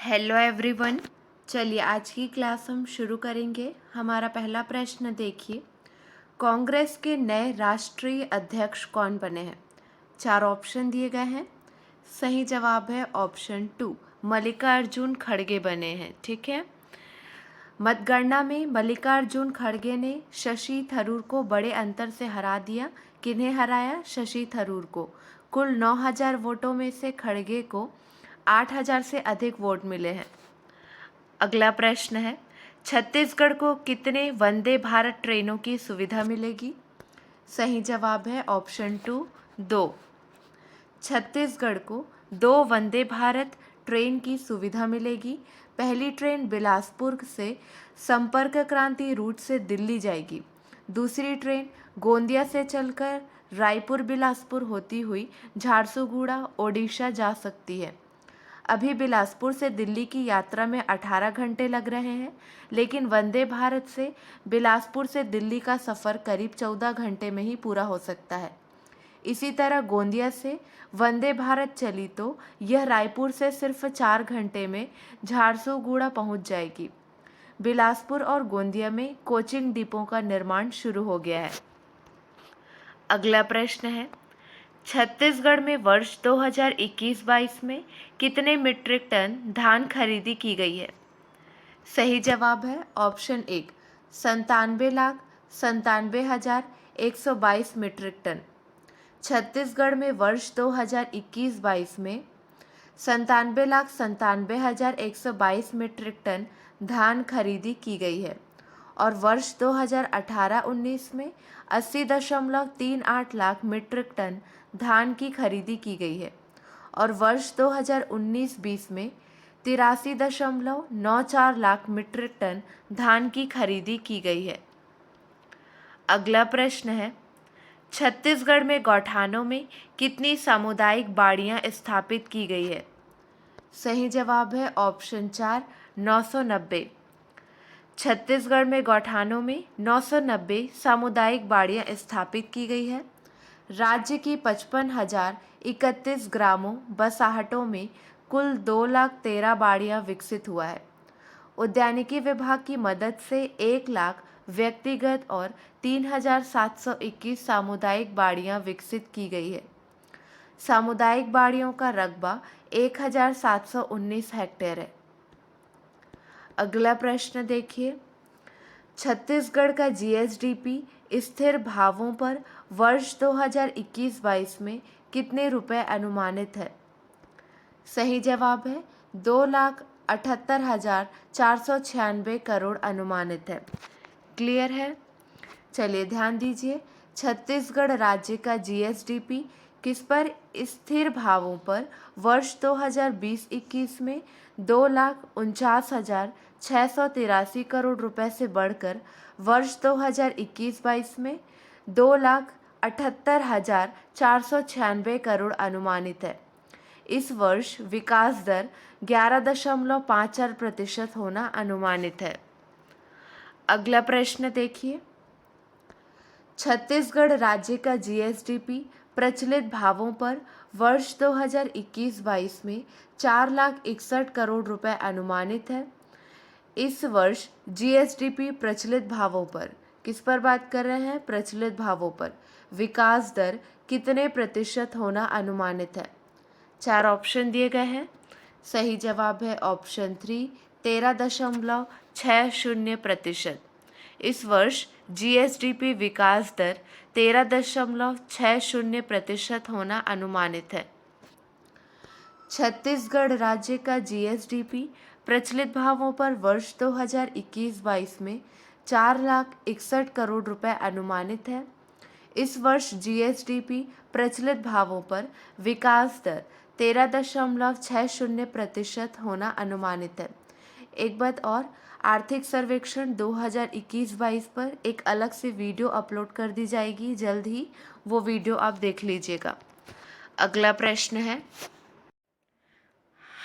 Hello everyone. चलिए आज की क्लास हम शुरू करेंगे। हमारा पहला प्रश्न देखिए, कांग्रेस के नए राष्ट्रीय अध्यक्ष कौन बने हैं? 4 ऑप्शन दिए गए हैं। सही जवाब है ऑप्शन 2, मल्लिकार्जुन खड़गे बने हैं। ठीक है। मतगणना में मल्लिकार्जुन खड़गे ने शशि थरूर को बड़े अंतर से हरा दिया। किन्हें हराया? शशि थरूर को। कुल 9,000 वोटों में से खड़गे को 8,000 से अधिक वोट मिले हैं। अगला प्रश्न है, छत्तीसगढ़ को कितने वंदे भारत ट्रेनों की सुविधा मिलेगी? सही जवाब है ऑप्शन 2, 2। छत्तीसगढ़ को 2 वंदे भारत ट्रेन की सुविधा मिलेगी। पहली ट्रेन बिलासपुर से संपर्क क्रांति रूट से दिल्ली जाएगी। दूसरी ट्रेन गोंदिया से चलकर रायपुर बिलासपुर होती हुई झारसुगुड़ा ओडिशा जा सकती है। अभी बिलासपुर से दिल्ली की यात्रा में 18 घंटे लग रहे हैं, लेकिन वंदे भारत से बिलासपुर से दिल्ली का सफ़र करीब 14 घंटे में ही पूरा हो सकता है। इसी तरह गोंदिया से वंदे भारत चली तो यह रायपुर से सिर्फ 4 घंटे में झारसुगुड़ा पहुंच जाएगी। बिलासपुर और गोंदिया में कोचिंग डिपों का निर्माण शुरू हो गया है। अगला प्रश्न है, छत्तीसगढ़ में वर्ष 2021-22 में कितने मीट्रिक टन धान खरीदी की गई है? सही जवाब है ऑप्शन 1, 97,97,122 मीट्रिक टन। छत्तीसगढ़ में वर्ष 2021-22 में 97,97,122 मीट्रिक टन धान खरीदी की गई है और वर्ष 2018-19 में 80.38 लाख मीट्रिक टन धान की खरीदी की गई है और वर्ष 2019-20 में 83.94 लाख मीट्रिक टन धान की खरीदी की गई है। अगला प्रश्न है, छत्तीसगढ़ में गौठानों में कितनी सामुदायिक बाड़ियां स्थापित की गई है? सही जवाब है ऑप्शन 4, 990। छत्तीसगढ़ में गौठानों में 990 सामुदायिक बाड़ियां स्थापित की गई है। राज्य की 55,031 ग्रामों बसाहटों में कुल 2,13,000 बाड़ियां विकसित हुआ है। उद्यानिकी विभाग की मदद से 1 लाख व्यक्तिगत और 3,721 सामुदायिक बाड़ियां विकसित की गई है। सामुदायिक बाड़ियों का रकबा 1,719 हेक्टेयर है। अगला प्रश्न देखिए, छत्तीसगढ़ का जीएसडीपी स्थिर भावों पर वर्ष 2021-22 में कितने रुपए अनुमानित है? सही जवाब है 2,78,496 करोड़ अनुमानित है। क्लियर है? चलिए ध्यान दीजिए, छत्तीसगढ़ राज्य का जीएसडीपी किस पर स्थिर भावों पर वर्ष 2020-21 में 2,49,683 करोड़ रुपए से बढ़कर वर्ष 2021-22 में 2,78,496 करोड़ अनुमानित है। इस वर्ष विकास दर 11.54% होना अनुमानित है। अगला प्रश्न देखिए, छत्तीसगढ़ राज्य का जीएसडीपी प्रचलित भावों पर वर्ष 2021-22 में 4,61,00,000 करोड़ रुपए अनुमानित है। इस वर्ष जीएसडीपी प्रचलित भावों पर, किस पर बात कर रहे हैं? प्रचलित भावों पर विकास दर कितने प्रतिशत होना अनुमानित है? 4 ऑप्शन दिए गए हैं। सही जवाब है ऑप्शन 3, 13.60%। इस वर्ष जीएसडीपी विकास दर 13.60% होना अनुमानित है। छत्तीसगढ़ राज्य का जीएसडीपी प्रचलित भावों पर वर्ष 2021-22 में 4,61,00,000 करोड़ रुपए अनुमानित है। इस वर्ष जीएसडीपी प्रचलित भावों पर विकास दर 13.60% होना अनुमानित है। एक बात और, आर्थिक सर्वेक्षण 2021-22 पर एक अलग से वीडियो अपलोड कर दी जाएगी जल्द ही, वो वीडियो आप देख लीजिएगा। अगला प्रश्न है,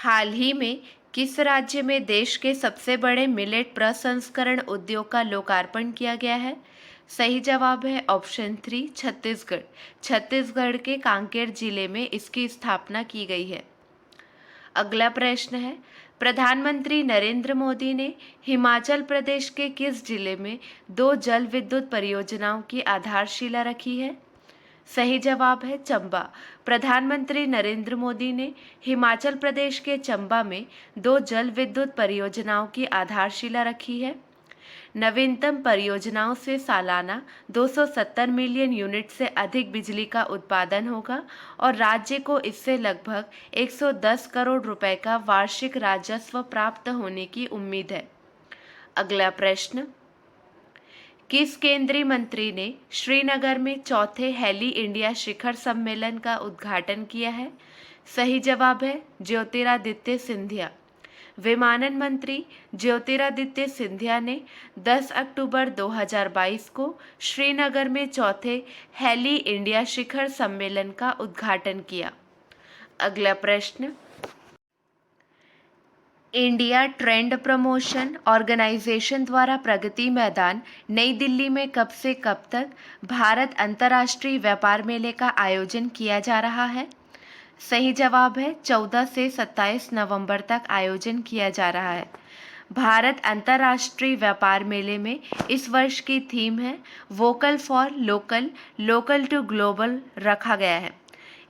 हाल ही में किस राज्य में देश के सबसे बड़े मिलेट प्रसंस्करण उद्योग का लोकार्पण किया गया है? सही जवाब है ऑप्शन 3, छत्तीसगढ़। छत्तीसगढ़ के कांकेर जिले में इसकी स्थापना की गई है। अगला प्रश्न है, प्रधानमंत्री नरेंद्र मोदी ने हिमाचल प्रदेश के किस जिले में 2 जल विद्युत परियोजनाओं की आधारशिला रखी है? सही जवाब है चंबा। प्रधानमंत्री नरेंद्र मोदी ने हिमाचल प्रदेश के चंबा में 2 जल विद्युत परियोजनाओं की आधारशिला रखी है। नवीनतम परियोजनाओं से सालाना 270 मिलियन यूनिट से अधिक बिजली का उत्पादन होगा और राज्य को इससे लगभग 110 करोड़ रुपए का वार्षिक राजस्व प्राप्त होने की उम्मीद है। अगला प्रश्न, किस केंद्रीय मंत्री ने श्रीनगर में चौथे हेली इंडिया शिखर सम्मेलन का उद्घाटन किया है? सही जवाब है ज्योतिरादित्य सिंधिया। विमानन मंत्री ज्योतिरादित्य सिंधिया ने 10 अक्टूबर 2022 को श्रीनगर में चौथे हेली इंडिया शिखर सम्मेलन का उद्घाटन किया। अगला प्रश्न, इंडिया ट्रेंड प्रमोशन ऑर्गेनाइजेशन द्वारा प्रगति मैदान नई दिल्ली में कब से कब तक भारत अंतर्राष्ट्रीय व्यापार मेले का आयोजन किया जा रहा है? सही जवाब है 14 से 27 नवंबर तक आयोजन किया जा रहा है। भारत अंतर्राष्ट्रीय व्यापार मेले में इस वर्ष की थीम है vocal for local, local to global रखा गया है।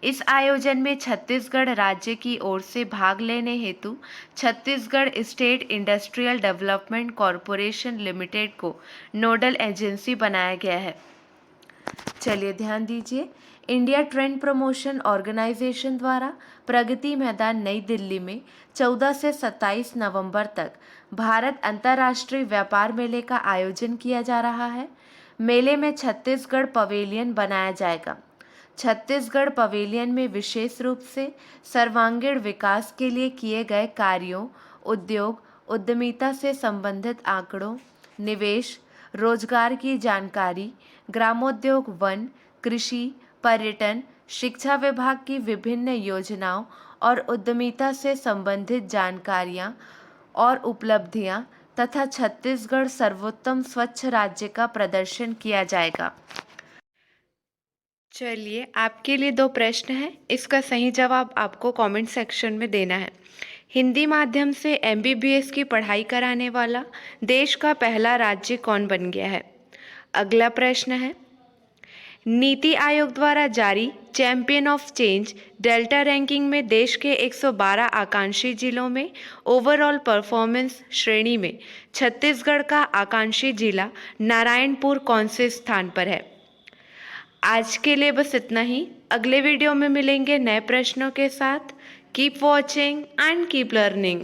इस आयोजन में छत्तीसगढ़ राज्य की ओर से भाग लेने हेतु Chhattisgarh state industrial development corporation limited को नोडल एजेंसी बनाया गया है। चलिए ध्यान दीजिए, इंडिया ट्रेंड प्रमोशन ऑर्गेनाइजेशन द्वारा प्रगति मैदान नई दिल्ली में 14 से 27 नवंबर तक भारत अंतर्राष्ट्रीय व्यापार मेले का आयोजन किया जा रहा है। मेले में छत्तीसगढ़ पवेलियन बनाया जाएगा। छत्तीसगढ़ पवेलियन में विशेष रूप से सर्वांगीण विकास के लिए किए गए कार्यों, उद्योग, उद्यमिता से संबंधित आंकड़ों, निवेश, रोजगार की जानकारी, ग्रामोद्योग, वन, कृषि, पर्यटन, शिक्षा विभाग की विभिन्न योजनाओं और उद्यमिता से संबंधित जानकारियां और उपलब्धियां तथा छत्तीसगढ़ सर्वोत्तम स्वच्छ राज्य का प्रदर्शन किया जाएगा। चलिए, आपके लिए 2 प्रश्न हैं, इसका सही जवाब आपको कमेंट सेक्शन में देना है। हिंदी माध्यम से MBBS की पढ़ाई कराने वाला देश का पहला राज्य कौन बन गया है? अगला प्रश्न है, नीति आयोग द्वारा जारी champion of change delta ranking में देश के 112 आकांक्षी जिलों में ओवरऑल परफॉर्मेंस श्रेणी में छत्तीसगढ़ का आकांक्षी जिला नारायणपुर कौन से स्थान पर है? आज के लिए बस इतना ही। अगले वीडियो में मिलेंगे नए प्रश्नों के साथ। Keep watching and keep learning.